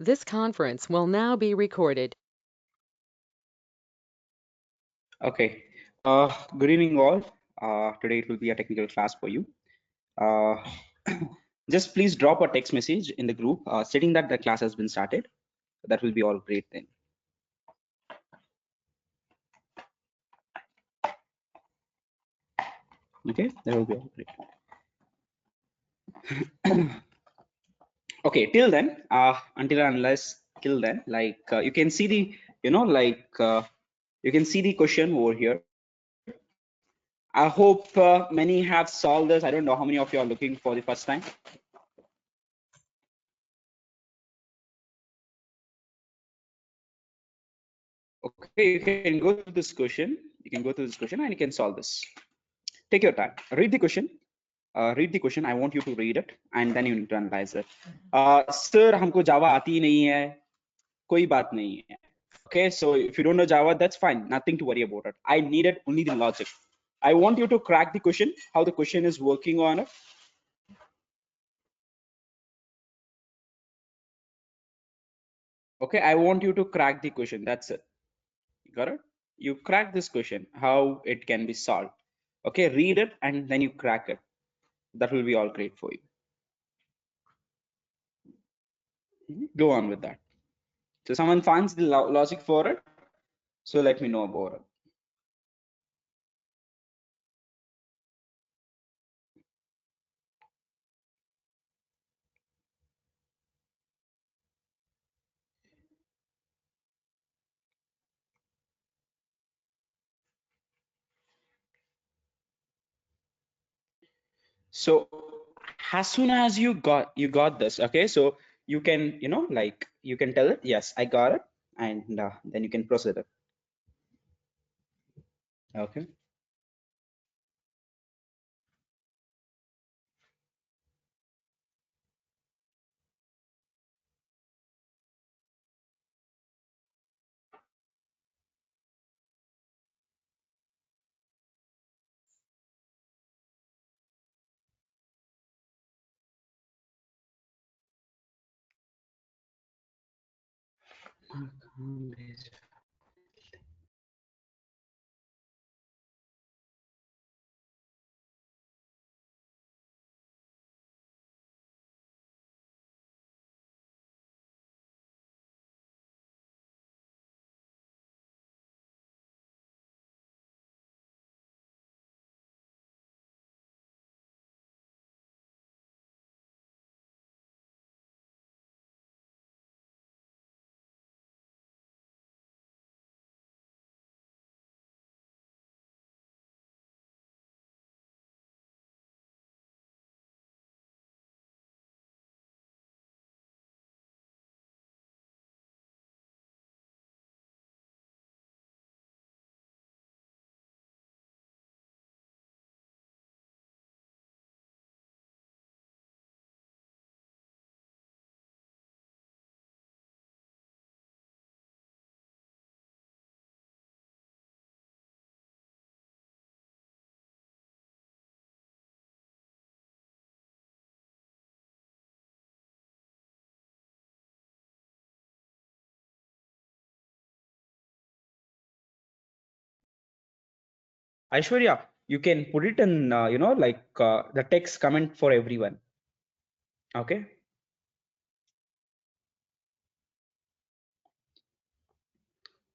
This conference will now be recorded. Okay. Good evening, all. Today it will be a technical class for you. Uh, just please drop a text message in the group stating that the class has been started. That will be all great then. Okay, that will be all great. Okay, till then, until and unless till then, like you can see the, you can see the question over here. I hope many have solved this. I don't know how many of you are looking for the first time. Okay, you can go through this question. You can go through this question and you can solve this. Take your time. Read the question. Read the question. I want you to read it and then you need to analyze it. Sir, हमको Java आती ही नहीं है. कोई बात नहीं है. Okay, so if you don't know Java, that's fine. Nothing to worry about it. I needed only the logic. I want you to crack the question, how the question is working on it. Okay, I want you to crack the question. That's it. You got it? You crack this question, how it can be solved. Okay, read it and then you crack it. That will be all great for you. Go on with that. So someone finds the logic for it. So let me know about it. So as soon as you got this, okay, so you can, like you can tell it, yes, I got it, and then you can proceed it. Okay. Aishwarya, you can put it in, like the text comment for everyone. Okay.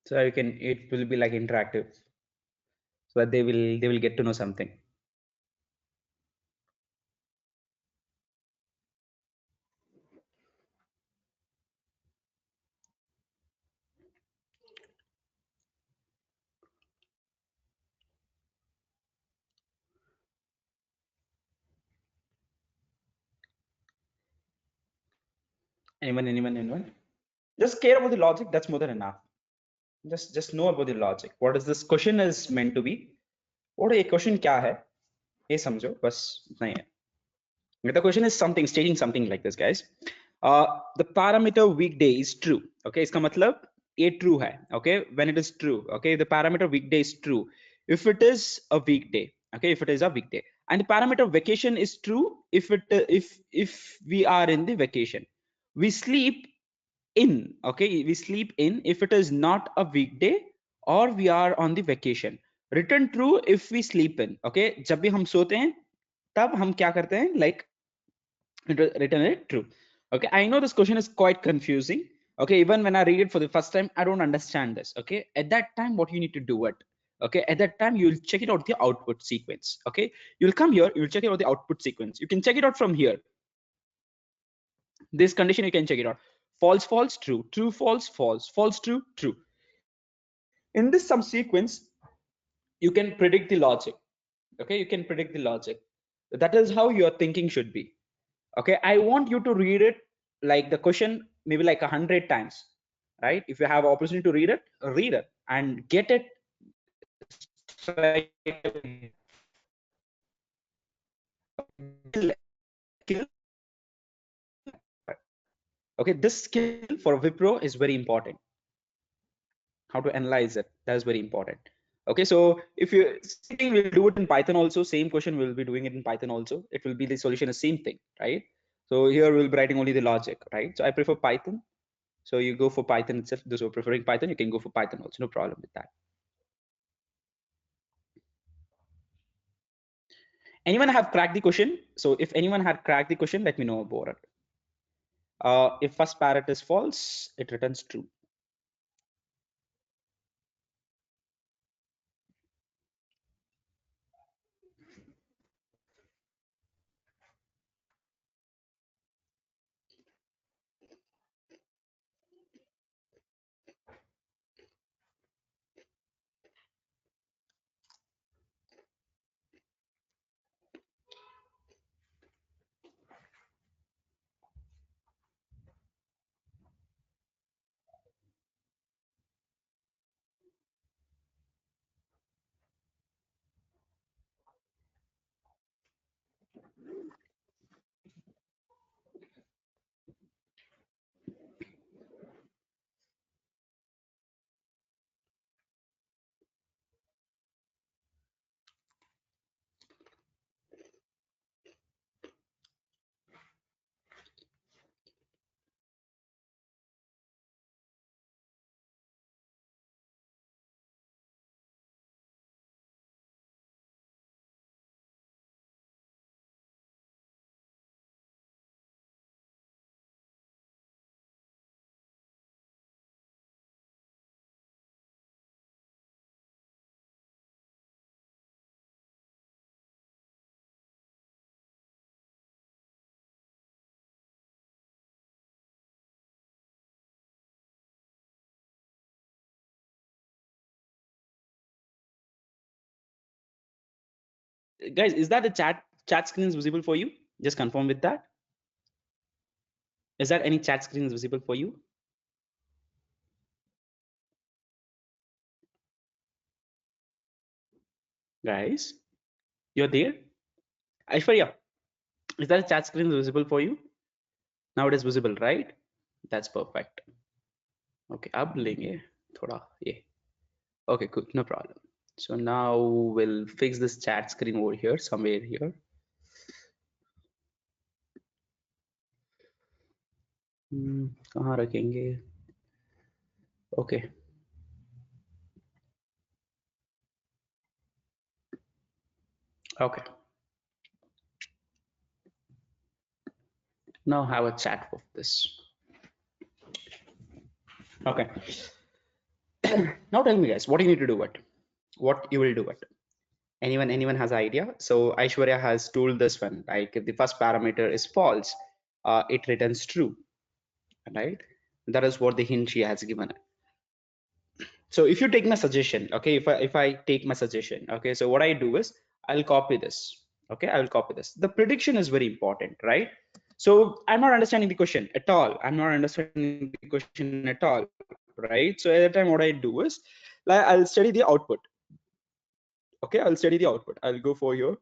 So you can, it will be like interactive, so that they will get to know something. Anyone? Just care about the logic. That's more than enough. Just know about the logic. What is this question is meant to be? What a question क्या है? ये समझो बस इतना ही है. The question is something stating something like this, guys. The parameter weekday is true. Okay, इसका मतलब ये true है. Okay, when it is true. Okay, the parameter weekday is true. If it is a weekday. Okay, if it is a weekday, and the parameter vacation is true if we are in the vacation. We sleep in, okay, we sleep in if it is not a weekday or we are on the vacation. Return true if we sleep in, okay, जब भी हम सोते हैं तब हम क्या करते हैं, like return it true. Okay, I know this question is quite confusing. Okay, even when I read it for the first time, I don't understand this. Okay, at that time, what you need to do it. Okay, at that time, you'll check it out the output sequence. Okay, you'll come here, you'll check it out the output sequence. You can check it out from here. This condition, you can check it out. False, false, true, true, false, false, false, true, true. In this some sequence, you can predict the logic. Okay, you can predict the logic. That is how your thinking should be. Okay, I want you to read it like the question maybe like 100 times, right? If you have opportunity to read it and get it straight away. Okay, this skill for Wipro is very important. How to analyze it, that is very important. Okay, so if you same thing, we'll do it in Python also. Same question we'll be doing it in Python also. It will be the solution is same thing, right? So here we'll be writing only the logic, right? So I prefer Python. So you go for Python itself. Those who are preferring Python, you can go for Python also. No problem with that. Anyone have cracked the question? So if anyone had cracked the question, let me know about it. If first parrot is false, it returns true. Guys, is that the chat screen is visible for you? Just confirm with that. Is that any chat screen is visible for you? Guys, you're there? Aishwarya, is that a chat screen visible for you? Now it is visible, right? That's perfect. Okay, अब लेंगे थोड़ा ये. Okay, cool, no problem. So now we'll fix this chat screen over here, somewhere here. कहाँ रखेंगे? Okay. Okay. Now have a chat with this. Okay. Now tell me guys, what do you need to do it? What you will do it? Anyone has idea? So Aishwarya has told this one, like if the first parameter is false, it returns true, right? That is what the hint she has given it. So if you take my suggestion, okay, if I take my suggestion, okay, so what I do is I'll copy this. Okay, I will copy this. The prediction is very important, right? So I'm not understanding the question at all. I'm not understanding the question at all, right? So at that time, what I do is like I'll study the output. Okay, I'll study the output. I'll go for here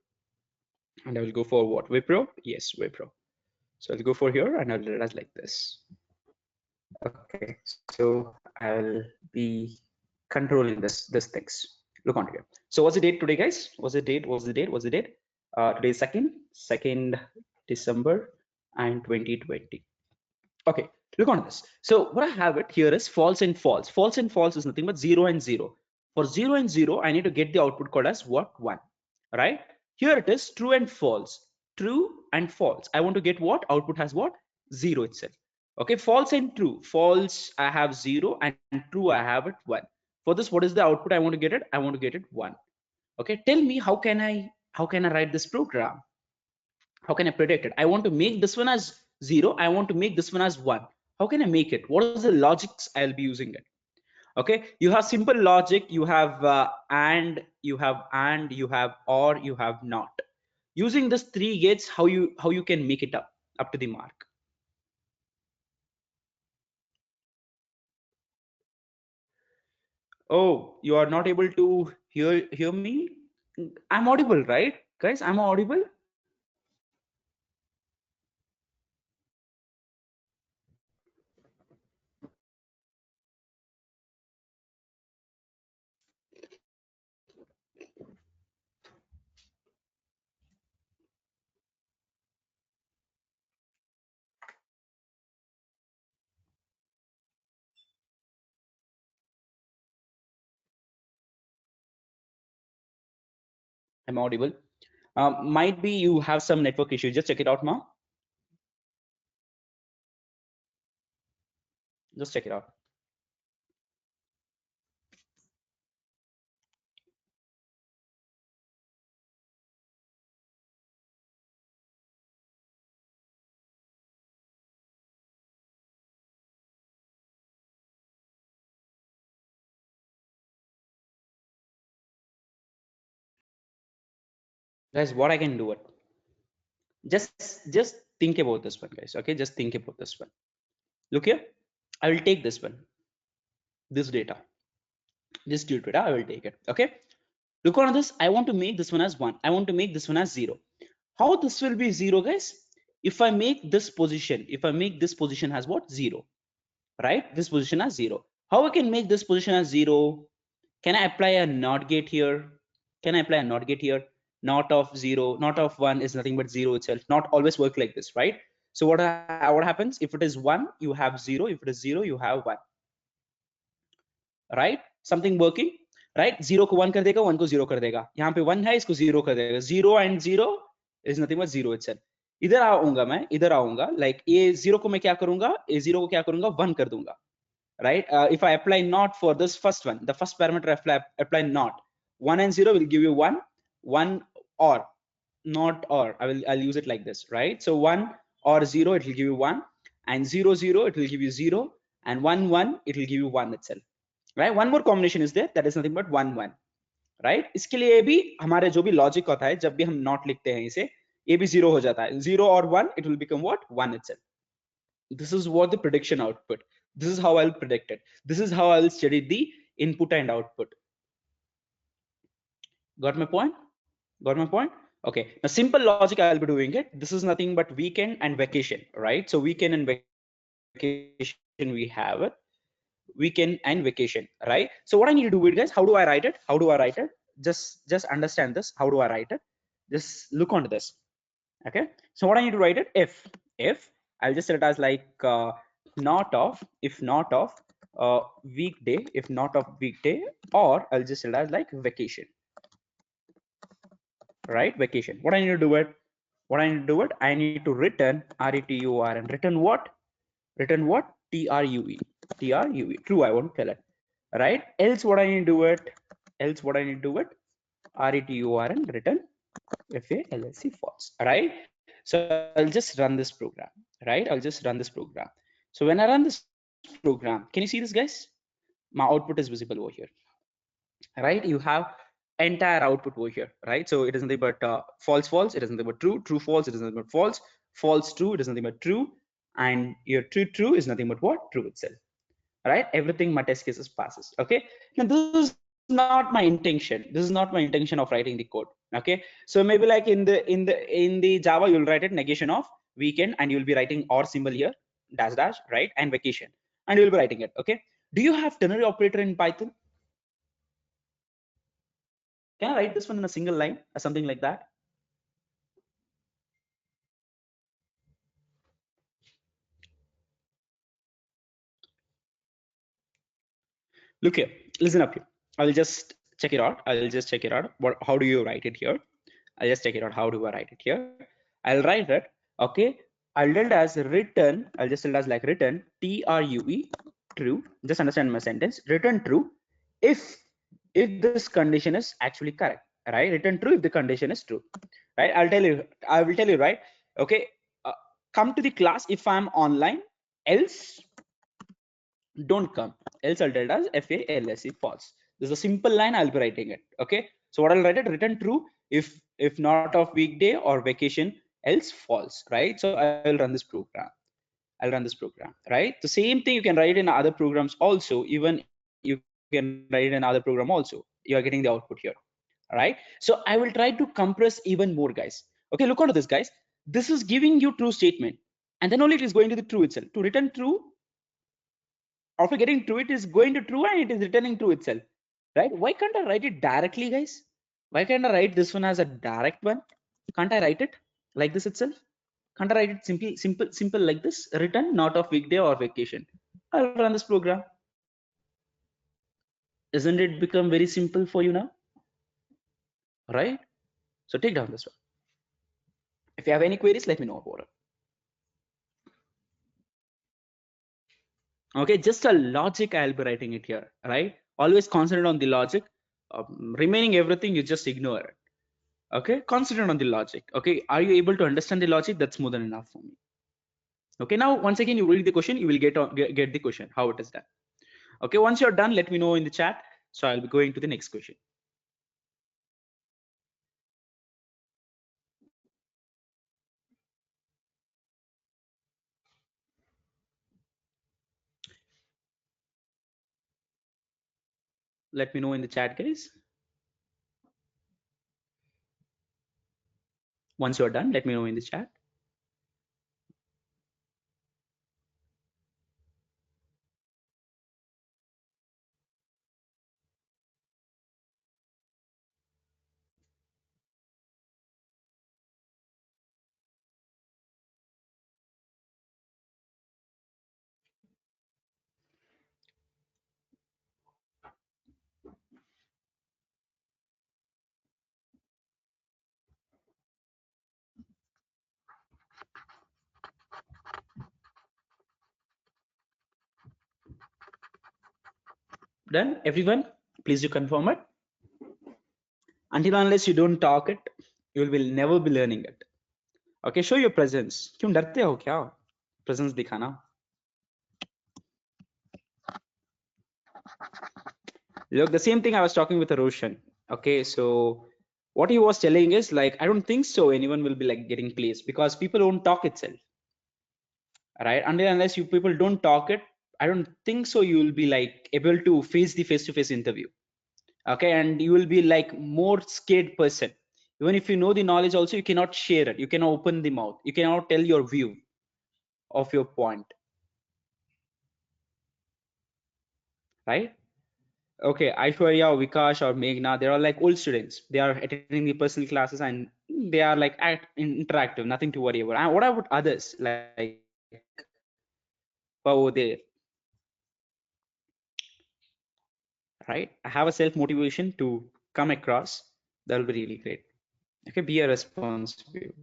and I will go for what? Wipro? Yes, Wipro. So I'll go for here and I'll do it as like this. Okay, so I'll be controlling this things. Look on here. So what's the date today, guys? What's the date? What's the date? What's the date? Today is 2nd December and 2020. Okay, Look on this. So what I have it here is false and false. False and false is nothing but 0 and 0. For 0 and 0, I need to get the output called as what? 1. Right? Here it is true and false. True and false. I want to get what? Output has what? 0 itself. Okay, false and true. False, I have 0, and true, I have it 1. For this, what is the output I want to get it? I want to get it 1. Okay, tell me how can I write this program? How can I predict it? I want to make this one as 0. I want to make this one as 1. How can I make it? What is the logics I'll be using it? Okay, you have simple logic. You have and, you have or, you have not. Using this 3 gates, how you can make it up to the mark. Oh, you are not able to hear me? I'm audible, right? Guys, I'm audible? I'm audible. Might be you have some network issue. Just check it out, Ma. Just check it out. Guys, what I can do it. Just think about this one, guys. Okay, just think about this one. Look here. I will take this one, this data. I will take it. Okay. Look on this. I want to make this one as 1. I want to make this one as 0. How this will be 0, guys? If I make this position, as what? 0. Right? This position as 0. How I can make this position as 0? Can I apply a NOT gate here? Can I apply a NOT gate here? Not of 0, not of 1 is nothing but 0 itself. Not always work like this, right? So what happens? If it is 1, you have 0. If it is 0, you have 1. Right? Something working? Right? 0 को 1 कर देगा, 1 को 0 कर देगा. यहाँ पे 1 है, इसको 0 कर देगा. 0 and 0 is nothing but 0 itself. इधर आऊंगा मैं, इधर आऊंगा. Like ये 0 को मैं क्या करूंगा? ये 0 को क्या करूंगा? 1 कर दूंगा. Right? If I apply not for this first one, the first parameter apply not. 1 and 0 will give you 1 or not or. I'll use it like this, right? So 1 or 0, it will give you 1, and 0 0, it will give you 0, and 1 1, it will give you 1 itself. Right? One more combination is there, that is nothing but 1 1. Right इसके लिए भी हमारे जो भी logic होता है जब भी हम नॉट लिखते हैं इसे ये भी 0 हो जाता है 0 और 1 it will become what 1 itself. This is what the prediction output. This is how I'll predict it. This is how I'll study the input and output. Got my point? Got my point? Okay, now simple logic I'll be doing it. This is nothing but weekend and vacation, right? So weekend and vacation, we have it. Weekend and vacation, right? So what I need to do it, guys, how do I write it? How do I write it? Just understand this. How do I write it? Just look onto this. Okay, so what I need to write it, if I'll just set it as like not of, if not of weekday, if not of weekday, or I'll just set it as like vacation, right? Vacation. What I need to do it, I need to return return, return what? Return what? true, true. I want to tell it, right? Else what I need to do it, return return FALSC false, right? So I'll just run this program, right? I'll just run this program. So when I run this program, can you see this, guys? My output is visible over here, right? You have entire output over here, right? So it is nothing but false false, it is nothing but true, true false, it is nothing but false, false true, it is nothing but true, and your true true is nothing but what? True itself, right? Everything my test cases passes. Okay, now this is not my intention, of writing the code. Okay, so maybe like in the Java you'll write it negation of weekend, and you'll be writing or symbol here, dash dash, right? And vacation, and you'll be writing it. Okay, do you have ternary operator in Python? Can I write this one in a single line or something like that? Look here, listen up here. I'll just check it out. How do you write it here? I'll just check it out. How do I write it here? I'll write it. Okay. I'll tell it as written. I'll just tell it as like written. TRUE. True. Just understand my sentence. Return true if this condition is actually correct. Right. Return true if the condition is true. Right. I will tell you. Right. Okay. Uh, Come to the class if I'm online. Else don't come. Else I'll tell it as FALSE, false. This is a simple line. I'll be writing it. Okay. So what I'll write it, return true if not of weekday or vacation, else false. Right. So I'll run this program. Right. The same thing you can write in other programs also. Even you can write it in other program also. You are getting the output here. Right. So I will try to compress even more, guys. Okay. Look onto this, guys. This is giving you true statement, and then only it is going to the true itself. To return true, after getting true, it is going to true and it is returning true itself, right? Why can't I write it directly, guys? Why can't I write this one as a direct one? Can't I write it like this itself? Can't I write it simple like this? Return not of weekday or vacation. I'll run this program. Isn't it become very simple for you now? Right? So take down this one. If you have any queries, let me know about it. Okay, just a logic I'll be writing it here, right? Always concentrate on the logic. Remaining everything, you just ignore it. Okay, concentrate on the logic. Okay, are you able to understand the logic? That's more than enough for me. Okay, now once again you read the question, you will get the question how it is done. Okay, once you're done, let me know in the chat. So I'll be going to the next question. Let me know in the chat, guys. Once you're done, let me know in the chat. Done, everyone? Please do confirm it. Until unless you don't talk it, you will never be learning it. Okay, show your presence. क्यों डरते हो क्या? Presence दिखाना. Look, the same thing I was talking with Roshan. Okay, so what he was telling is like, I don't think so anyone will be like getting placed because people don't talk itself, right? Unless you people don't talk it, I don't think so you will be like able to face the face-to-face interview. Okay, and you will be like more scared person. Even if you know the knowledge also, you cannot share it. You cannot open the mouth. You cannot tell your view of your point, right? Okay, Aishwarya, Vikash, or Meghna, they're all like old students. They are attending the personal classes and they are like interactive, nothing to worry about. And what about others like over there, right? I have a self motivation to come across. That'll be really great. Okay, be a responsible.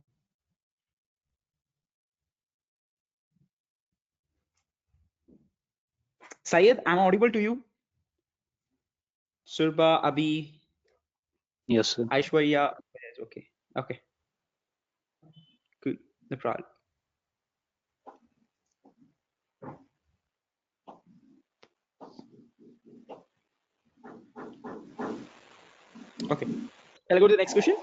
Syed, I'm audible to you. Surba, Abhi, Yes, sir. Aishwarya. Okay, okay, cool, no problem. Okay, I'll go to the next question.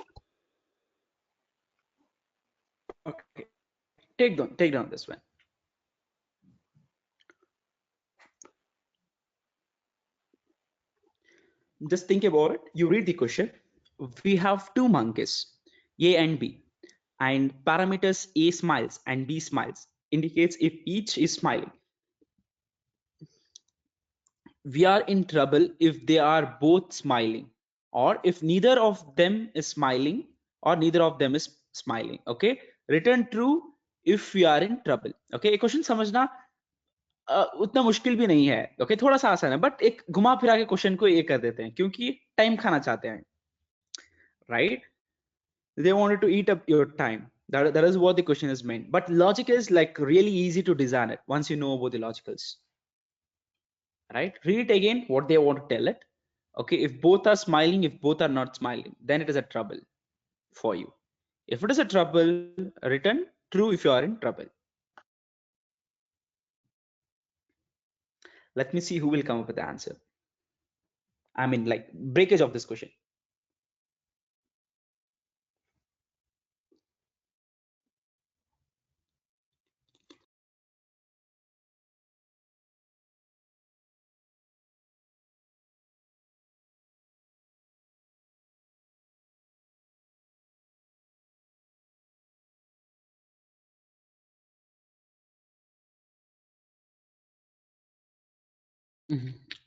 Okay, take down this one. Just think about it. You read the question. We have two monkeys, A and B, and parameters A smiles and B smiles indicates if each is smiling. We are in trouble if they are both smiling, or if neither of them is smiling, or neither of them is smiling. Okay, return true if we are in trouble. Okay, a question समझना उतना मुश्किल भी नहीं है, okay थोड़ा सा आसान है, बट एक घुमा फिरा के क्वेश्चन को ये कर देते हैं क्योंकि टाइम खाना चाहते हैं, right? They wanted to eat up your time. That is what the question is meant. But logic is like really easy to design it once you know about the logicals, right? Read it again what they want to tell it. Okay, if both are smiling, if both are not smiling, then it is a trouble for you. If it is a trouble, return true if you are in trouble. Let me see who will come up with the answer. I mean, like breakage of this question.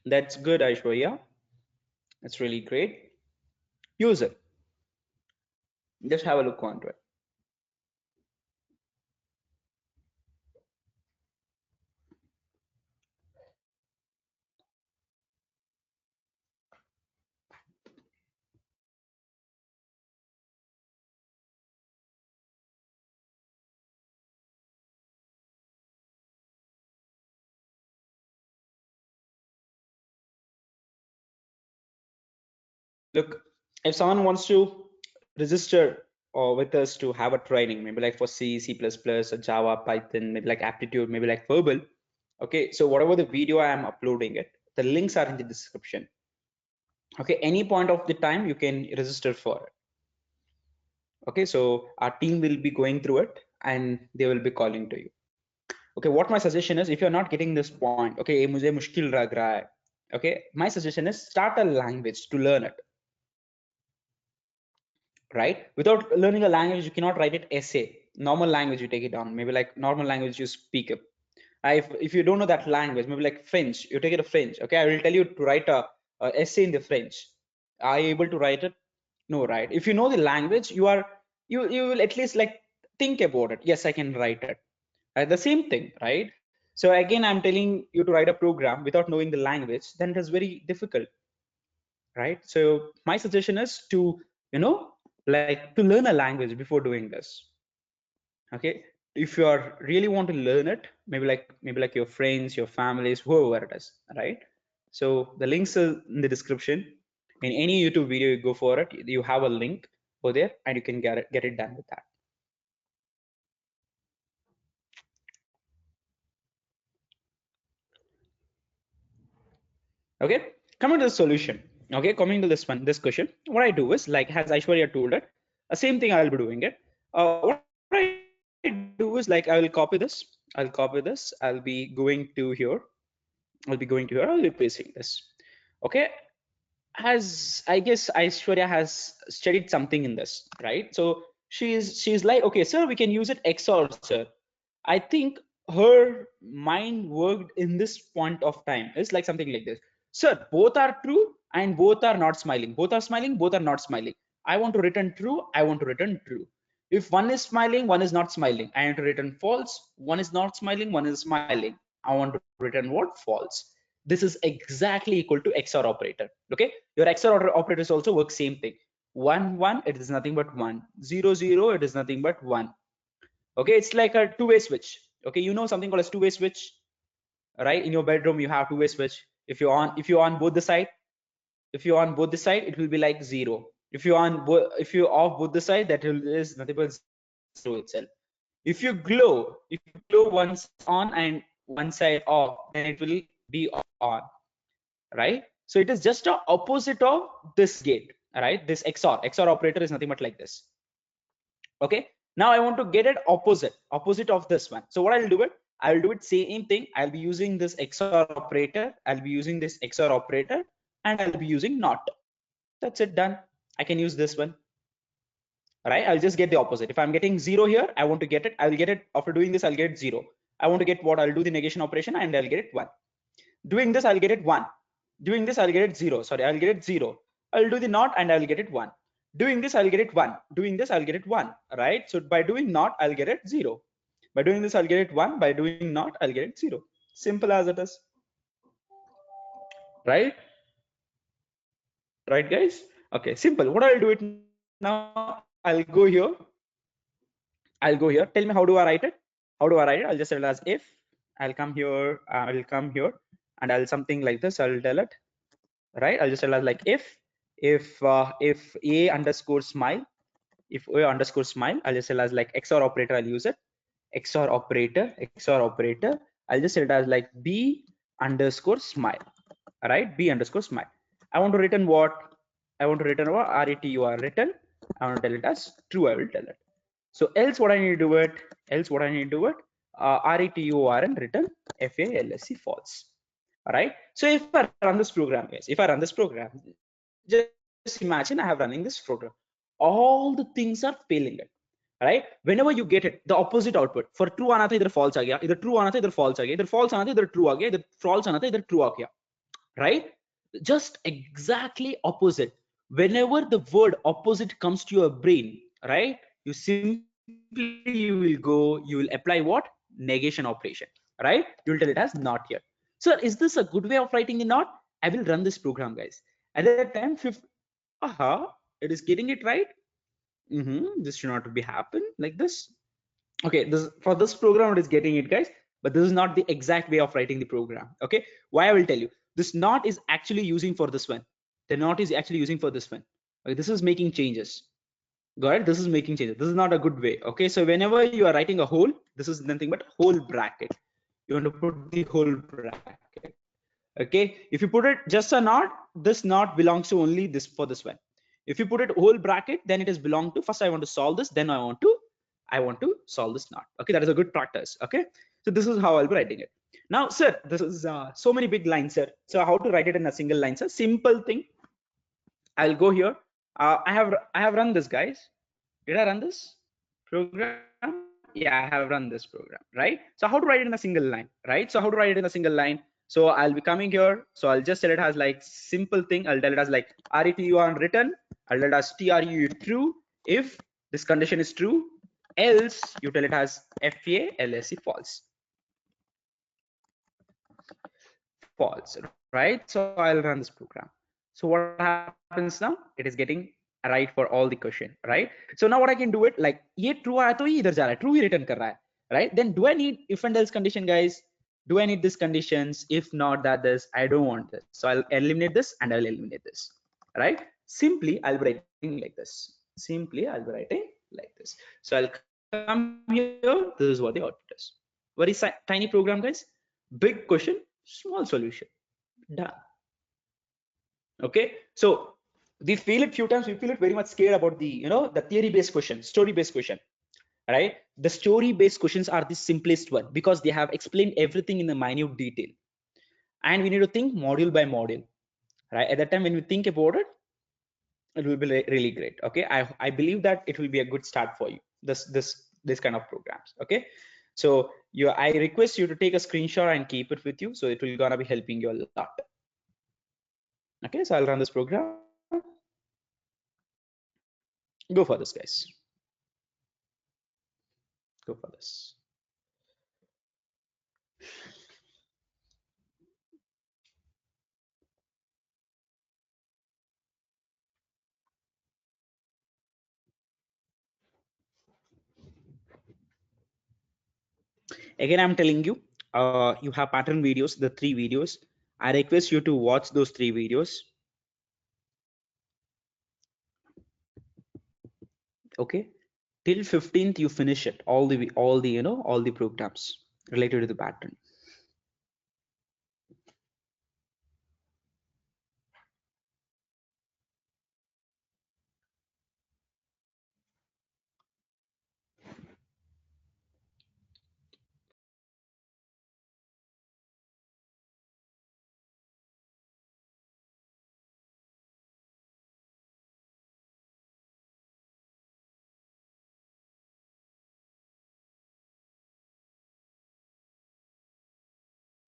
That's good, Aishwarya. That's really great. Use it. Just have a look onto it. Look, if someone wants to register or with us to have a training, maybe like for C, C++, or Java, Python, maybe like aptitude, maybe like verbal. Okay, so whatever the video I am uploading it, the links are in the description. Okay, any point of the time you can register for it. Okay, so our team will be going through it and they will be calling to you. Okay, what my suggestion is, if you're not getting this point, okay, ये मुझे मुश्किल लग रहा है, okay, my suggestion is start a language to learn it. Right? Without learning a language, you cannot write it essay. Normal language, you take it down. Maybe like normal language, you speak it. If you don't know that language, maybe like French, you take it a French. Okay, I will tell you to write a essay in the French. Are you able to write it? No, right? If you know the language, you will at least like think about it. Yes, I can write it. The same thing, right? So again, I'm telling you to write a program without knowing the language, then it is very difficult, right? So my suggestion is to, you know, like to learn a language before doing this. Okay, if you are really want to learn it, maybe like your friends, your families, whoever it is, right? So the links are in the description. In any YouTube video you go for it, you have a link over there and you can get it done with that. Okay, coming to the solution. Okay, coming to this question, what I do is, like as Aishwarya told it, the same thing I'll be doing it. What I do is, like I will copy this, I'll be going to here, I'll be pasting this. Okay, as I guess Aishwarya has studied something in this, right? So she's like, okay, sir, we can use it XOR, sir. I think her mind worked in this point of time. It's like something like this. Sir, both are true and both are not smiling. Both are smiling, both are not smiling. I want to return true, I want to return true. If one is smiling, one is not smiling, I want to return false. One is not smiling, one is smiling. I want to return what? False. This is exactly equal to XOR operator. Okay, your XOR operators also work same thing. 1 1, it is nothing but 1. 0 0, it is nothing but 1. Okay, it's like a two-way switch. Okay, you know something called as two-way switch, right? In your bedroom you have two-way switch. If you on both the side, it will be like 0. If you off both the side, that is nothing but 0 itself. If you glow one side on and one side off, then it will be on, right? So it is just a opposite of this gate, right? This XOR operator is nothing but like this. Okay, now I want to get it opposite of this one. So what I'll do it same thing. I'll be using this XOR operator, and I'll be using not. That's it, done. I can use this one, right? I'll just get the opposite. If I'm getting 0 here, I want to get it, I will get it. After doing this, I'll get 0. I want to get what? I'll do the negation operation and I'll get it 1. Doing this, I'll get it 1. Doing this, I'll get it 0. Sorry, I'll get it 0. I'll do the not and I'll get it 1. Doing this, I'll get it 1. Doing this, I'll get it 1, right? So by doing not, I'll get it 0. By doing this, I'll get it 1. By doing not, I'll get it 0. Simple as it is. Right? Right, guys? Okay, simple. What I'll do it now, I'll go here. Tell me, how do I write it? How do I write it? I'll just tell it as if. I'll come here, and I'll something like this. I'll tell it, right? I'll just tell it like if a underscore smile, if a underscore smile, I'll just tell as like XOR operator. I'll use it. XOR operator, XOR operator. I'll just tell it as like b underscore smile, right? B underscore smile. I want to return what? I want to return what? RETUR return. I want to tell it as true. I will tell it. So else what I need to do it? Else what I need to do it? RETURN return FALSC false. All right. So if I run this program, guys, if I run this program, just imagine I have running this program. All the things are failing it. Right? Whenever you get it, the opposite output. For true आना था इधर false आ गया, इधर true आना था इधर false आ गया, इधर false आना था इधर true आ गया, इधर false आना था इधर true आ गया. Right? Just exactly opposite. Whenever the word opposite comes to your brain, right, you simply you will apply what? Negation operation, right? You will tell it as not here. So is this a good way of writing the not? I will run this program, guys. At that time, it is getting it right. This should not be happen like this. Okay, this for this program it is getting it, guys, but this is not the exact way of writing the program. Okay, why? I will tell you. This not is actually using for this one. The not is actually using for this one. Okay, this is making changes. Got it? This is making changes. This is not a good way. Okay, so whenever you are writing a whole, this is nothing but whole bracket. You want to put the whole bracket. Okay, if you put it just a not, this not belongs to only this for this one. If you put it whole bracket, then it is belong to first I want to solve this, then I want to solve this not. Okay, that is a good practice. Okay, so this is how I'll be writing it. Now, sir, this is so many big lines, sir. So how to write it in a single line, sir? Simple thing. I'll go here. I have run this, guys. Did I run this program? Yeah, I have run this program, right? So how to write it in a single line, right? So how to write it in a single line? So I'll be coming here. So I'll just tell it as like simple thing. I'll tell it as like RETU on written. I'll tell it as TRU true if this condition is true. Else you tell it as FALSC false. False, right? So I'll run this program. So what happens now? It is getting right for all the question, right? So now what I can do it like ये true आया तो ये इधर जा रहा है, true ही return कर रहा है, right? Then do I need if and else condition, guys? Do I need these conditions? If not that this, I don't want this. So I'll eliminate this and I'll eliminate this, right? Simply I'll be writing like this. Simply I'll be writing like this. So I'll come here. This is what the output is. Very tiny program, guys. Big question, small solution. Done. Okay, so we feel it few times. We feel it very much scared about the the theory based question, story based question, right? The story based questions are the simplest one because they have explained everything in the minute detail, and we need to think module by module, right? At that time when we think about it, it will be really great. Okay, I believe that it will be a good start for you, this kind of programs. Okay, so I request you to take a screenshot and keep it with you, so it will gonna be helping you a lot. Okay, so I'll run this program. Go for this, guys. Go for this. Again, I'm telling you, you have pattern videos, the 3 videos. I request you to watch those 3 videos. Okay, till 15th you finish it, all the all the programs related to the pattern.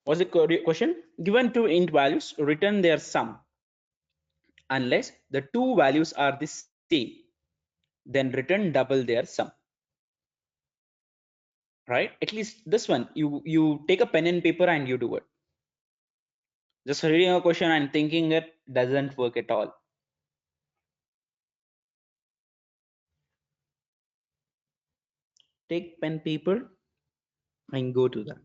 What's the question? Given two int values, return their sum unless the two values are the same, then return double their sum. right? At least this one, you take a pen and paper and you do it. Just reading a question and thinking it doesn't work at all. Take pen paper and go to that.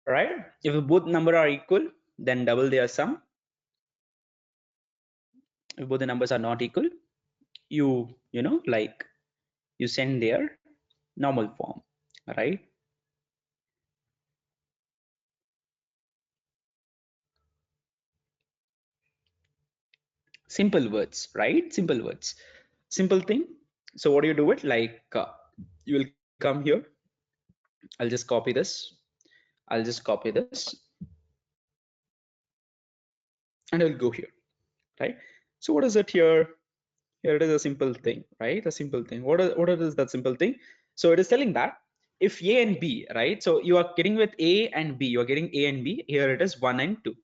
Right? If both number are equal, then double their sum. If both the numbers are not equal, you know, like you send their normal form, right? Simple words, right? Simple words, simple thing. So what do you do it like? You will come here. I'll just copy this. I'll just copy this, and I'll go here, right? So what is it here? Here it is a simple thing, right? A simple thing. What is that simple thing? So it is telling that if A and B, right? So you are getting with A and B, you are getting A and B. Here it is 1 and 2.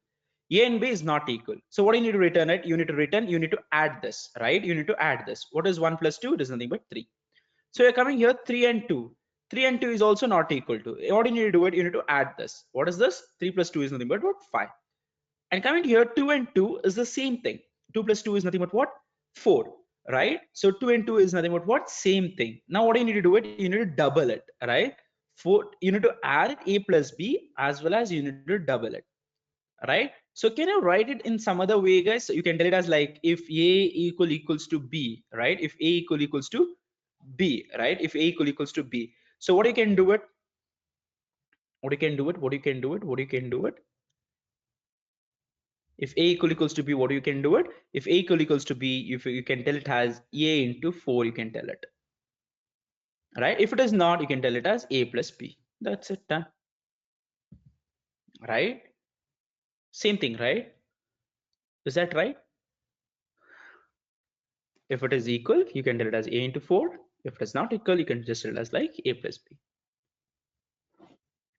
A and B is not equal. So what do you need to return it? You need to return, you need to add this, right? You need to add this. What is 1 plus 2? It is nothing but 3. So you're coming here 3 and 2. 3 and 2 is also not equal to. What do you need to do it? You need to add this. What is this? 3 plus 2 is nothing but what? 5. And coming here, 2 and 2 is the same thing. 2 plus 2 is nothing but what? 4, right? So 2 and 2 is nothing but what? Same thing. Now what do you need to do it? You need to double it, right? You need to add A plus B as well as you need to double it, right? So can you write it in some other way, guys? So you can tell it as like if A equals to B, right? If A equals to B, right? If A equals to B. So what you can do it? What you can do it? What you can do it? What you can do it? If A equals to B, what you can do it? If A equals to B, if you can tell it as A into 4, you can tell it, right? If it is not, you can tell it as A plus B. That's it, done, right? Same thing, right? Is that right? If it is equal, you can tell it as A into 4. If it is not equal, you can just tell it as like A plus B,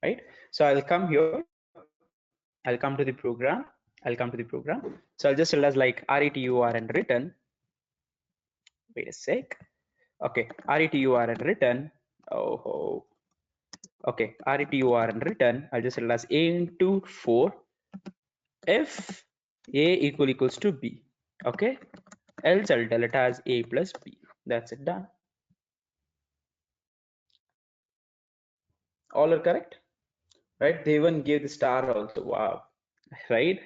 right? So I'll come here. I'll come to the program. I'll come to the program. So I'll just tell as like retur and return. Wait a sec. Okay, retur and return. Oh, okay, retur and return. I'll just tell as A into 4 if A equals to B. Okay, else I'll tell it as A plus B. That's it, done. All are correct, right? They even gave the star also. Wow, right?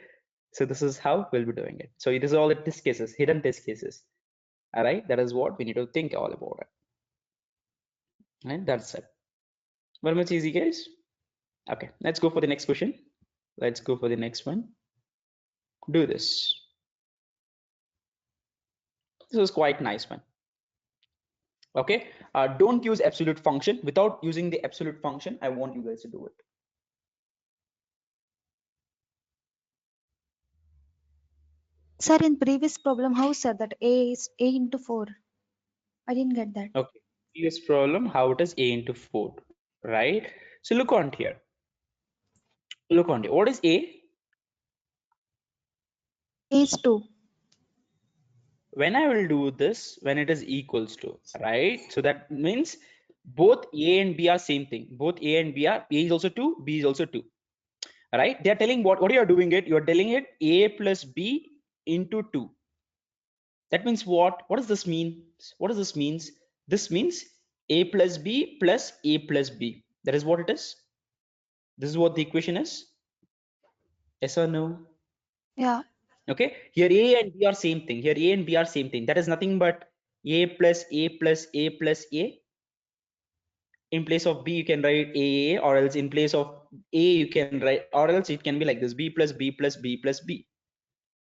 So this is how we'll be doing it. So it is all the test cases, hidden test cases. All right, that is what we need to think all about it. And that's it. Very much easy, guys. Okay, let's go for the next question. Let's go for the next one. Do this. This is quite nice one. Okay, don't use absolute function. Without using the absolute function, I want you guys to do it. Sir, in previous problem, how sir that A is A into 4? I didn't get that. Okay, previous problem, how it is A into 4, right? So look on here. Look on here. What is A? A is 2. When I will do this, when it is equals to, right? So that means Both A and B are same thing. Both A and B are, A is also 2, B is also 2. Right? They are telling what you are doing it. You are telling it A plus B into 2. That means what? What does this mean? What does this means? This means A plus B plus A plus B. That is what it is. This is what the equation is. Yes or no? Yeah. Okay. Here A and B are same thing. Here A and B are same thing. That is nothing but A plus A plus A plus A. In place of B, you can write A, or else in place of A, you can write, or else it can be like this: B plus B plus B plus B.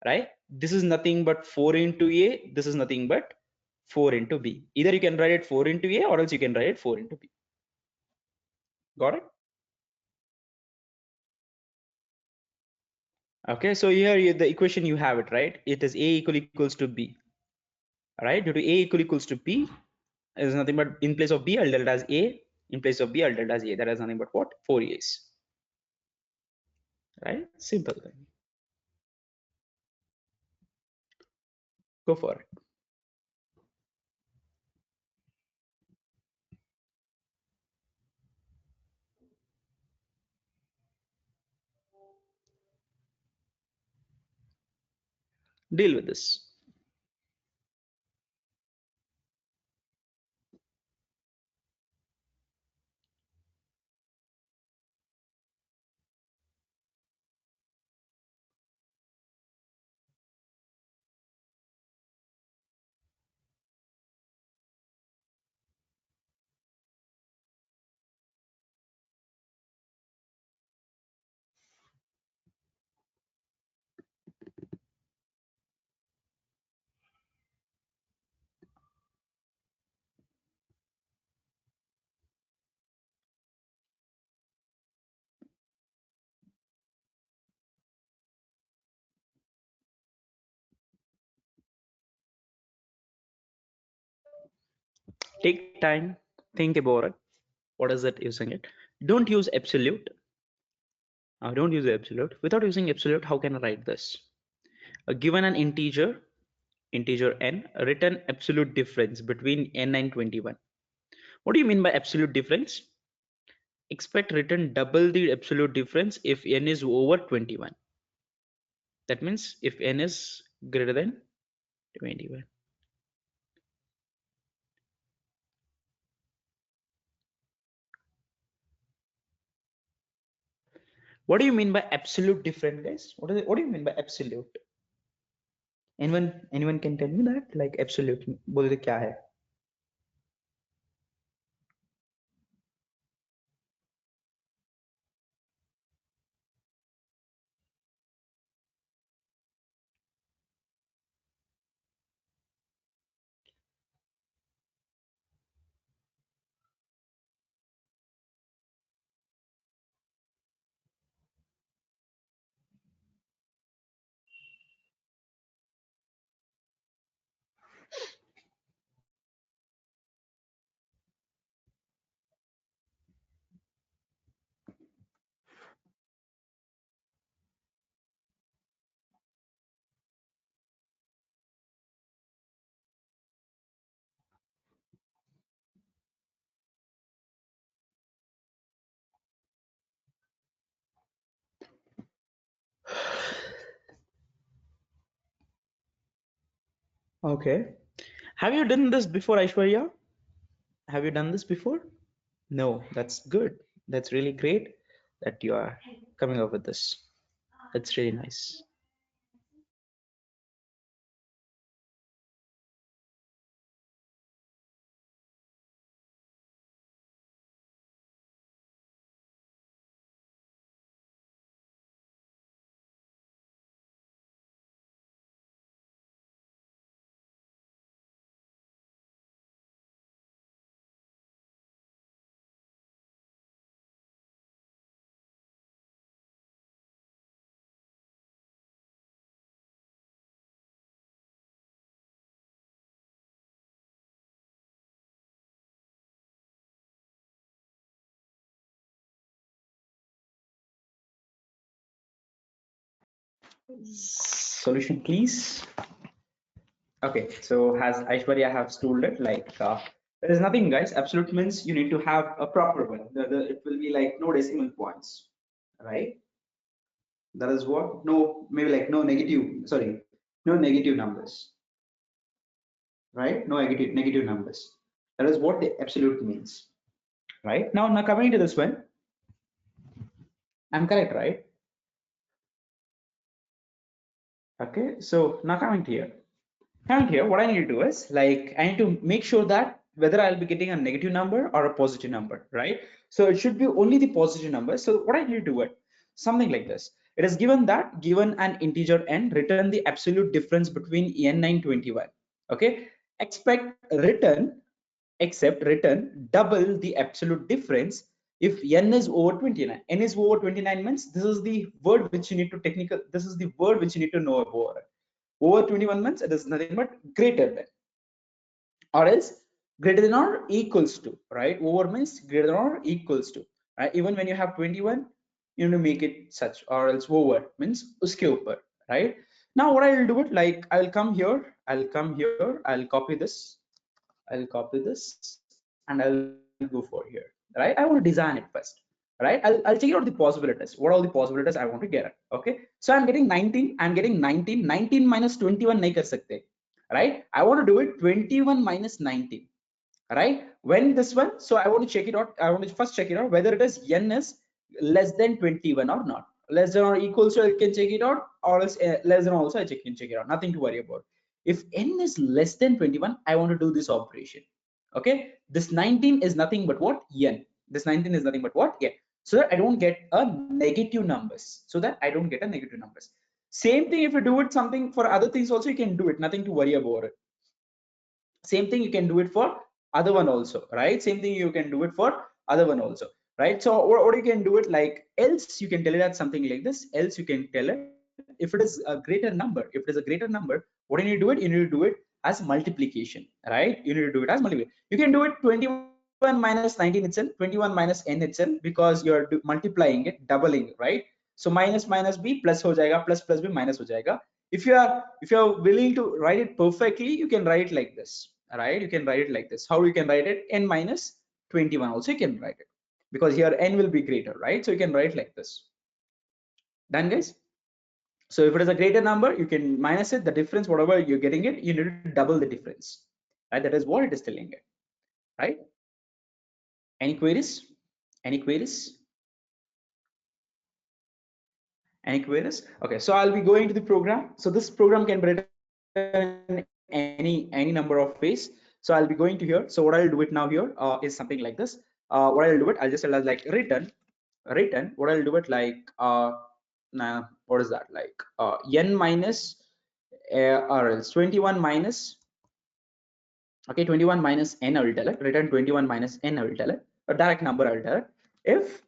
Right? This is nothing but 4 into A. This is nothing but 4 into B. Either you can write it 4 into A, or else you can write it 4 into B. Got it? Okay, so here the equation you have it, right? It is A equals to B. Right? Due to A equals to B, is nothing but in place of B, I'll tell it as A. In place of B, I'll tell it as A. That is nothing but what? 4 A's. Right? Simple thing. Go for it. Deal with this. Take time, think about it. What is it using it? Don't use absolute. Don't use absolute. Without using absolute, how can I write this? Given an integer n, written absolute difference between n and 21. What do you mean by absolute difference? Expect written double the absolute difference if n is over 21. That means if n is greater than 21. What do you mean by absolute difference, guys? What do you mean by absolute? Anyone can tell me that? Like absolute बोलते क्या है? Okay. Have you done this before, Aishwarya? Have you done this before? No, that's good. That's really great that you are coming up with this. That's really nice. Solution, please. Okay, so has Aishwarya have told it, like There is nothing, guys. Absolute means you need to have a proper one. It will be like no decimal points, right? That is what, no, maybe like no negative, sorry, no negative numbers, right? No negative numbers. That is what the absolute means, right? Now coming to this one, I'm correct, right? Okay, so now coming here. Coming here, what I need to do is like I need to make sure that whether I'll be getting a negative number or a positive number, right? So it should be only the positive number. So what I need to do it something like this. It is given that given an integer n, return the absolute difference between n and 21. Okay, expect return except return double the absolute difference if n is over 29. N is over 29 means this is the word which you need to this is the word which you need to know about it. Over 21 months, it is nothing but greater than, or else greater than or equals to, right? Over means greater than or equals to, right? Even when you have 21, you need to make it such, or else over means uske upar, right? Now what I will do it like I'll come here, I'll copy this, and I'll go for here, right? I want to design it first, right? I'll check out the possibilities. What are all the possibilities I want to get at? Okay, so I'm getting 19, 19 minus 21 nahi kar sakte, right? I want to do it 21 minus 19, right? When this one, so I want to check it out. I want to first check it out whether it is n is less than 21 or not. Less than or equal to, I can check it out, or else less than also I can check it out. Nothing to worry about. If n is less than 21, I want to do this operation. Okay, this 19 is nothing but what? N. This 19 is nothing but what? Yeah. So that I don't get a negative numbers. So that I don't get a negative numbers. Same thing if you do it something for other things also, you can do it. Nothing to worry about it. Same thing you can do it for other one also, right? Same thing you can do it for other one also, right? So what you can do it like, else you can tell it as something like this, else you can tell it if it is a greater number. If it is a greater number, what do you need to do it? You need to do it as multiplication, right? You need to do it as multiplication. You can do it 21 minus 19 itself, 21 minus n itself, because you are multiplying it, doubling it, right? So minus minus b plus ho jayega, plus plus b minus ho jayega. If you are willing to write it perfectly, you can write it like this, right? You can write it like this. How you can write it? N minus 21 also you can write it, because here n will be greater, right? So you can write like this. Done, guys? So if it is a greater number, you can minus it, the difference, whatever you're getting it, you need to double the difference, right? That is what it is telling it, right? Any queries? Any queries? Any queries? Okay, so I'll be going to the program. So this program can be written in any number of ways. So I'll be going to here. So what I'll do it now here is something like this. What I'll do it, I'll just tell us like return. What I'll do it like now what is that like n minus or else 21 minus, okay, 21 minus n I will tell it. Return 21 minus n I will tell it. A direct number I will tell it. If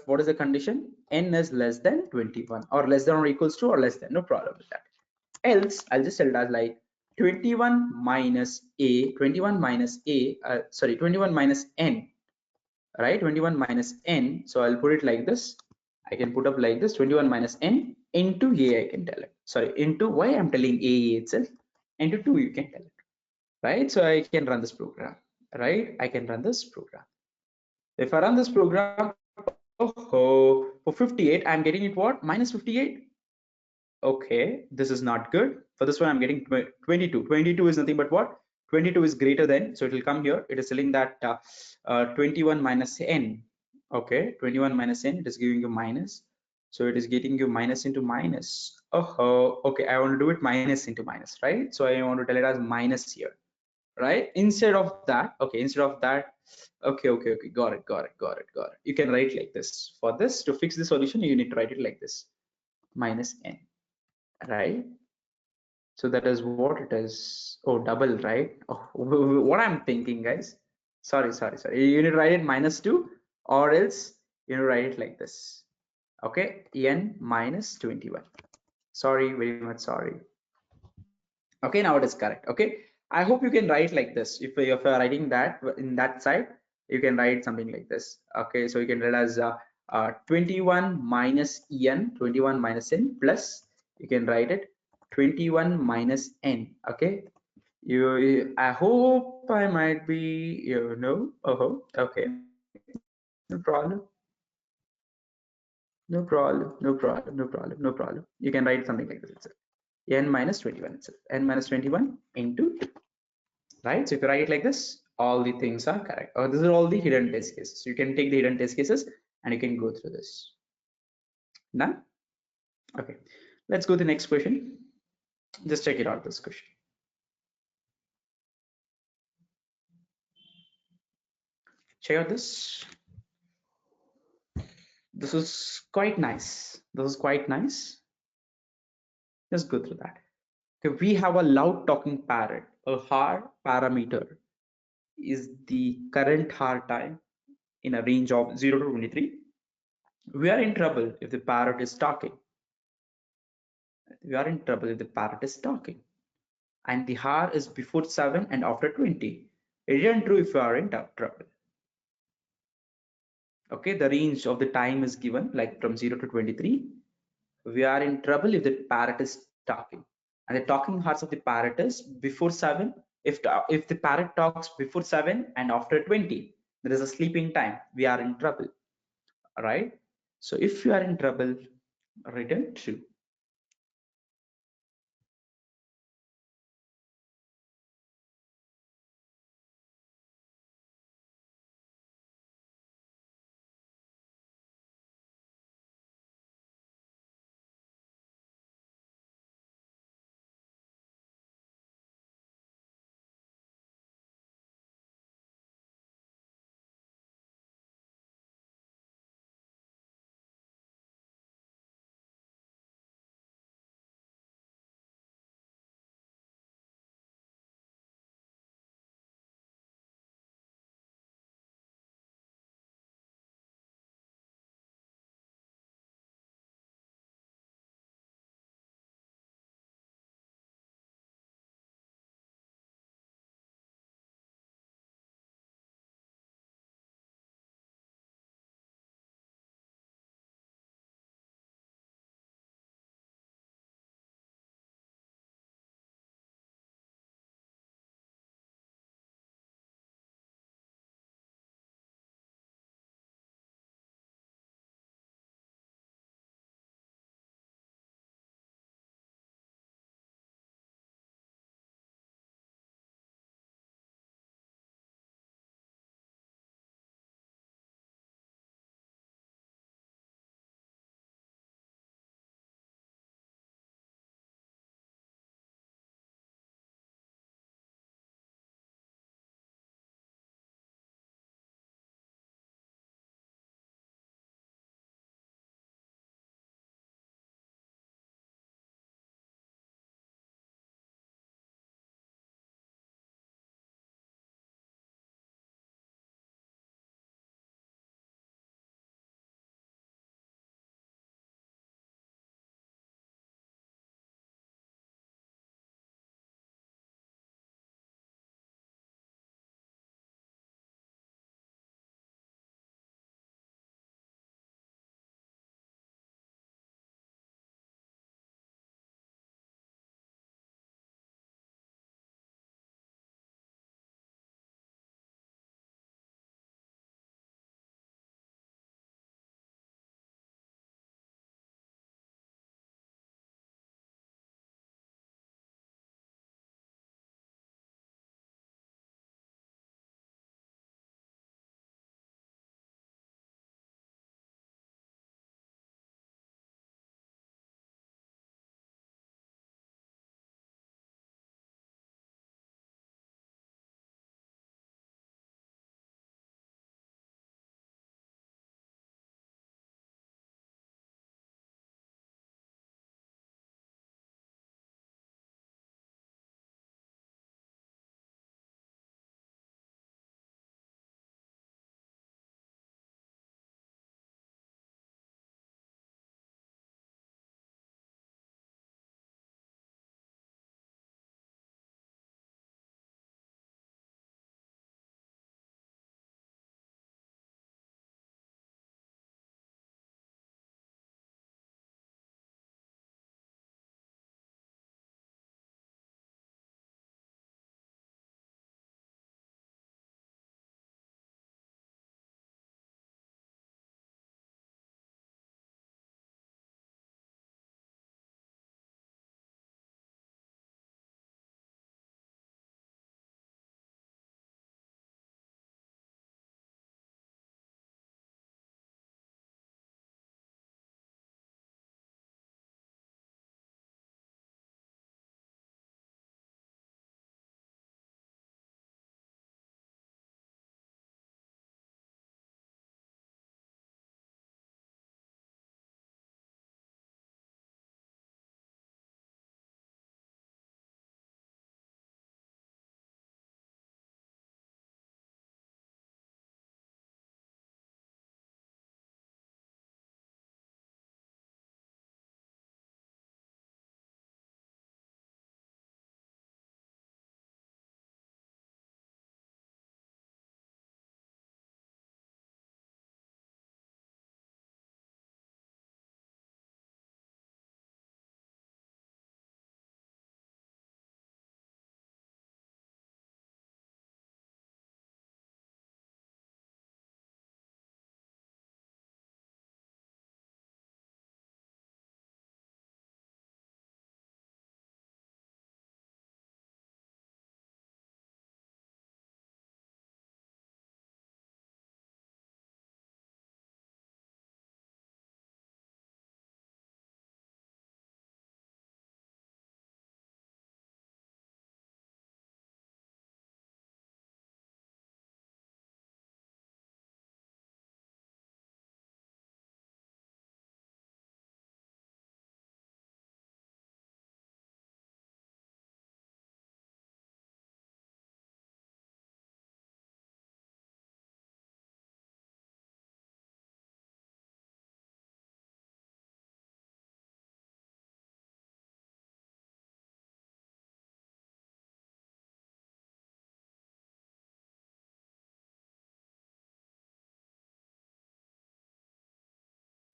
what is the condition? N is less than 21 or less than or equals to or less than, no problem with that. Else I'll just tell that like 21 minus a, 21 minus a, sorry, 21 minus n, right? 21 minus n. So I'll put it like this. I can put up like this, 21 minus n into a, I can tell it. Sorry, into why I'm telling a itself, into 2 you can tell it, right? So I can run this program, right? I can run this program. If I run this program, oh, for 58, I'm getting it what? Minus 58. Okay, this is not good. For this one, I'm getting 22. 22 is nothing but what? 22 is greater than, so it will come here. It is telling that 21 minus n. Okay, 21 minus n, it is giving you minus. So it is getting you minus into minus. Oh, okay, I want to do it minus into minus, right? So I want to tell it as minus here, right? Instead of that, okay, okay, got it. You can write like this. For this, to fix the solution, you need to write it like this, minus n, right? So that is what it is. Oh, double, right? Oh, what I'm thinking, guys. Sorry. You need to write it minus 2, or else you need to write it like this. Okay, n minus 21. Sorry, very much sorry. Okay, now it is correct. Okay, I hope you can write like this. If you're writing that in that side, you can write something like this. Okay, so you can write as 21 minus n, 21 minus n plus, you can write it 21 minus n. Okay, I hope I might be, no. Oh, okay. No problem. No problem. No problem. No problem. No problem. You can write something like this itself. N minus 21 itself. N minus 21 into 2. Right? So if you write it like this, all the things are correct. Or these are all the hidden test cases. So you can take the hidden test cases and you can go through this. Done? Okay. Let's go to the next question. Just check it out, this question. Check out this. This is quite nice. This is quite nice. Let's go through that. Okay, we have a loud talking parrot. A har parameter is the current har time in a range of 0 to 23. We are in trouble if the parrot is talking. We are in trouble if the parrot is talking. And the har is before 7 and after 20. It isn't true if you are in trouble. Okay, the range of the time is given like from 0 to 23. We are in trouble if the parrot is talking. And the talking hearts of the parrot is before 7. If the parrot talks before 7 and after 20, there is a sleeping time. We are in trouble. All right. So if you are in trouble, return true.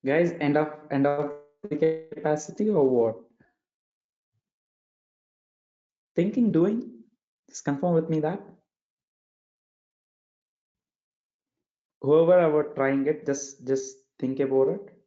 Guys, end of the capacity or what? Thinking, doing? Just confirm with me that. Whoever ever trying it, just think about it.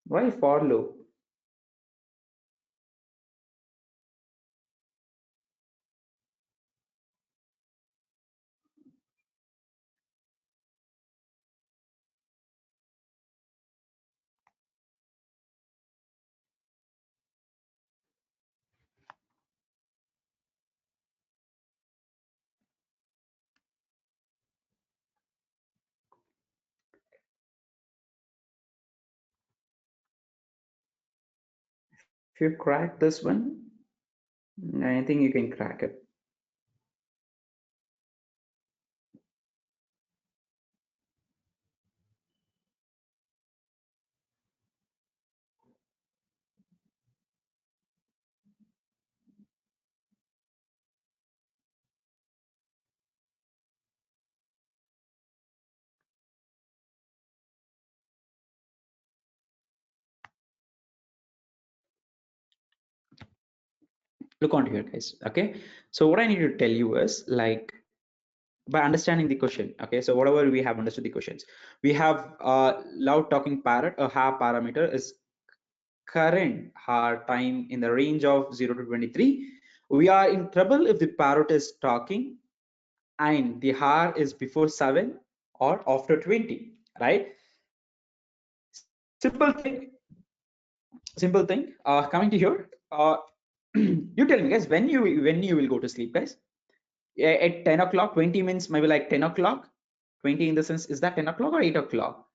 Why for loop? If you crack this one, I think you can crack it. Look onto here, guys. Okay. So what I need to tell you is like by understanding the question. Okay. So whatever we have understood the questions, we have loud talking parrot, a har parameter is current har time in the range of 0 to 23. We are in trouble if the parrot is talking and the har is before 7 or after 20, right? Simple thing, coming to here, you tell me, guys, when you will go to sleep, guys. At 10 o'clock, 20 means maybe like 10 o'clock. 20 in the sense, is that 10 o'clock or 8 o'clock?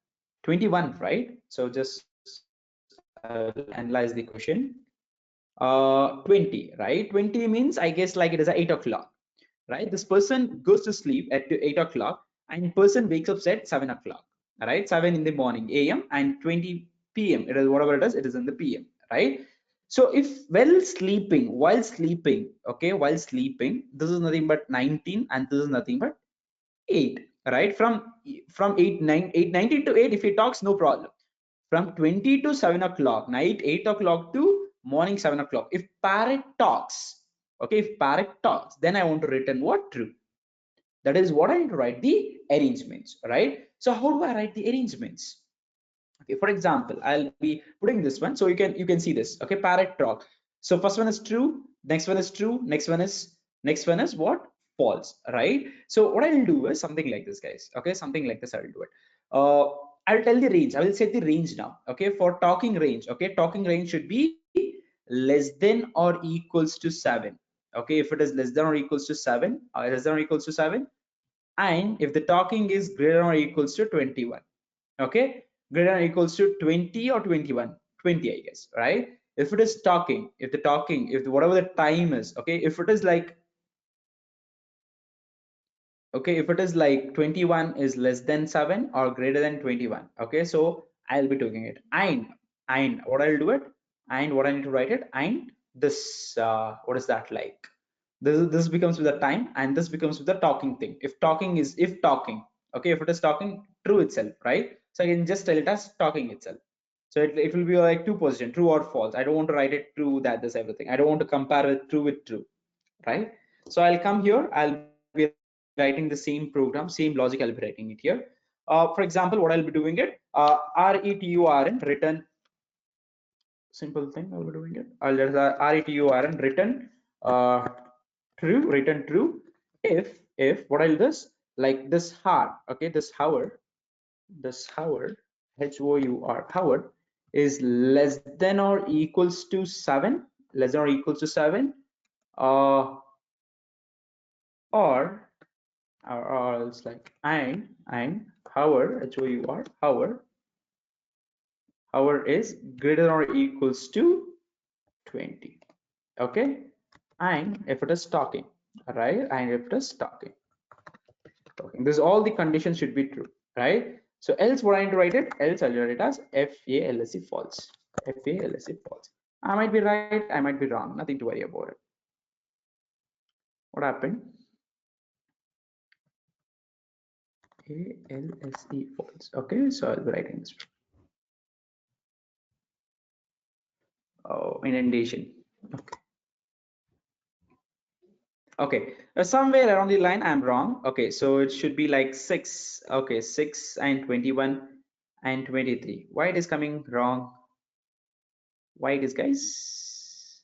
21, right? So just analyze the question. 20, right? 20 means, I guess, like it is at 8 o'clock, right? This person goes to sleep at 8 o'clock and person wakes up at 7 o'clock, right? 7 in the morning AM and 20 PM, it is whatever it is in the PM, right? So if while sleeping, okay, while sleeping, this is nothing but 19 and this is nothing but 8, right? From 8 9 8 19 to 8, if he talks, no problem. From 20 to 7 o'clock night, 8 o'clock to morning 7 o'clock, if parrot talks, okay, if parrot talks, then I want to return what? True. That is what I need to write the arrangements, right? So how do I write the arrangements? Okay, for example, I'll be putting this one so you can see this. Okay, parrot talk. So first one is true, next one is true, next one is what? False, right? So what I'll do is something like this, guys. Okay, something like this I'll do it. uh I'll tell the range. I will set the range now. Okay, for talking range. Okay, talking range should be less than or equals to 7. Okay, if it is less than or equals to 7, less than or equals to 7, and if the talking is greater than or equals to 21. Okay, greater than or equals to 20 or 21, 20, I guess, right? If it is talking, if whatever the time is, okay, if it is like, okay, if it is like 21 is less than 7 or greater than 21, okay, so I'll be taking it. And what I'll do it, and what I need to write it, and this what is that like? This becomes with the time, and this becomes with the talking thing. If talking, okay, if it is talking, true itself, right? So I can just tell it as talking itself. So it will be like two position, true or false. I don't want to write it true, that this everything. I don't want to compare it true with true, right? So I'll come here, I'll be writing the same program, same logic, I'll be writing it here. For example, what I'll be doing it, return, simple thing I'll be doing it. I'll just return return uh, true, return true. If what I'll this, like this har, okay, this hour, hour is less than or equals to 7, less than or equals to 7, uh, or or else like and hour, hour is greater or equals to 20. Okay, and if it is talking, right, and if it is talking, this all the conditions should be true, right? So else what I need to write it, else I'll write it as false, false. I might be right, I might be wrong, nothing to worry about it. What happened? ALSE false. Okay, so I'll be writing this. Oh, indentation. Okay. Okay, somewhere around the line I'm wrong. Okay, so it should be like 6. Okay, 6 and 21 and 23. Why it is coming wrong? Why it is, guys?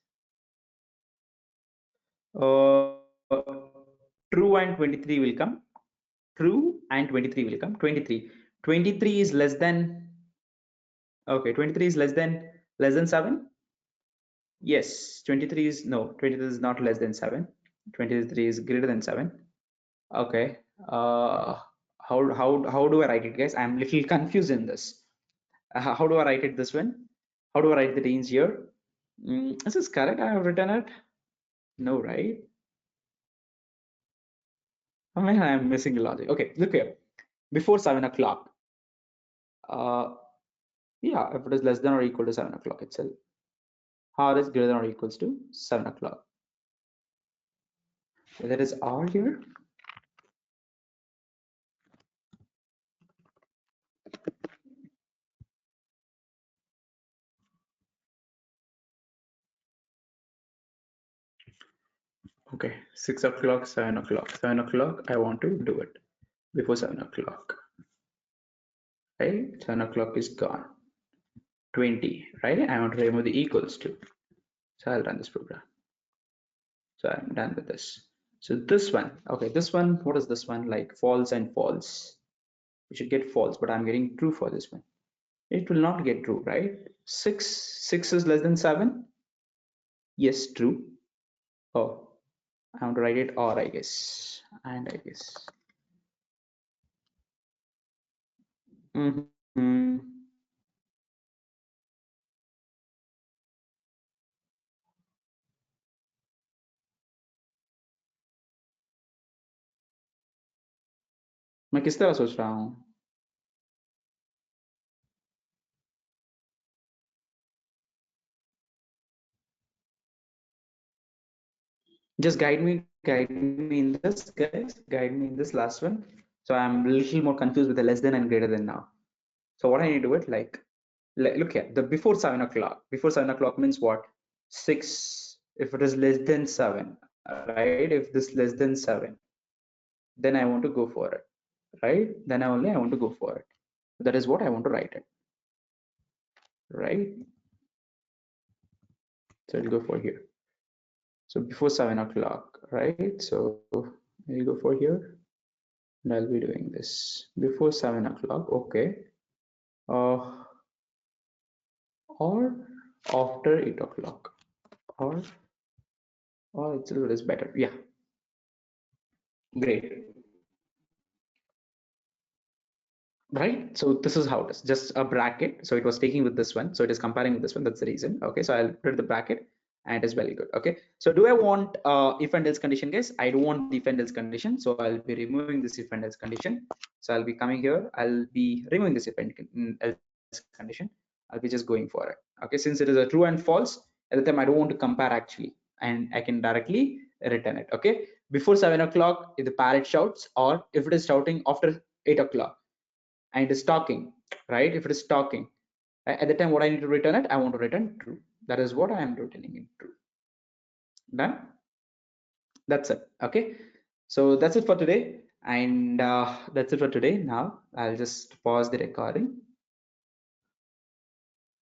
True and 23 will come. True and 23 will come. 23 is less than. Okay, 23 is less than 7. Yes, 23 is no. 23 is not less than 7. 23 is greater than 7. Okay. How do I write it, guys? I'm little confused in this. How do I write it this one? How do I write the range here? Is this correct? I have written it. No, right? I mean, I'm missing the logic. Okay, look here. Before 7 o'clock. Yeah, if it is less than or equal to 7 o'clock itself. R is greater than or equals to 7 o'clock. So that is R here. Okay, 6 o'clock, 7 o'clock. 7 o'clock, I want to do it before 7 o'clock. Right? 7 o'clock is gone. 20, right? I want to remove the equals to. So I'll run this program. So I'm done with this. So this one, okay, this one, what is this one? Like false and false. We should get false, but I'm getting true for this one. It will not get true, right? 6 is less than 7. Yes, true. Oh, I want to write it or, I guess, and I guess. मैं किस तरह सोच रहा हूँ? Just guide me in this, guys. Guide me in this last one. So I'm a little more confused with the less than and greater than now. So what I need to do it like look here, the before 7 o'clock. Before 7 o'clock means what? 6. If it is less than 7, right? If this less than 7, then I want to go for it, right? Then only I want to go for it. That is what I want to write it, right? So I'll go for here. So before 7 o'clock, right? So I'll go for here and I'll be doing this before 7 o'clock. Okay. Or after 8 o'clock, or it's a little better. Yeah, great. Right, so this is how it is, just a bracket. So it was taking with this one, so it is comparing with this one. That's the reason. Okay, so I'll put the bracket and it is very good. Okay, so do I want if and else condition, guys? I don't want the if and else condition, so I'll be removing this if and else condition. So I'll be coming here, I'll be removing this if and else condition. I'll be just going for it. Okay, since it is a true and false, at the time I don't want to compare actually, and I can directly return it. Okay, before 7 o'clock, if the parrot shouts, or if it is shouting after 8 o'clock and it is talking, right? If it is talking, at the time what I need to return it, I want to return true. That is what I am returning in true. Done. That's it. Okay, so that's it for today, and that's it for today. Now I'll just pause the recording.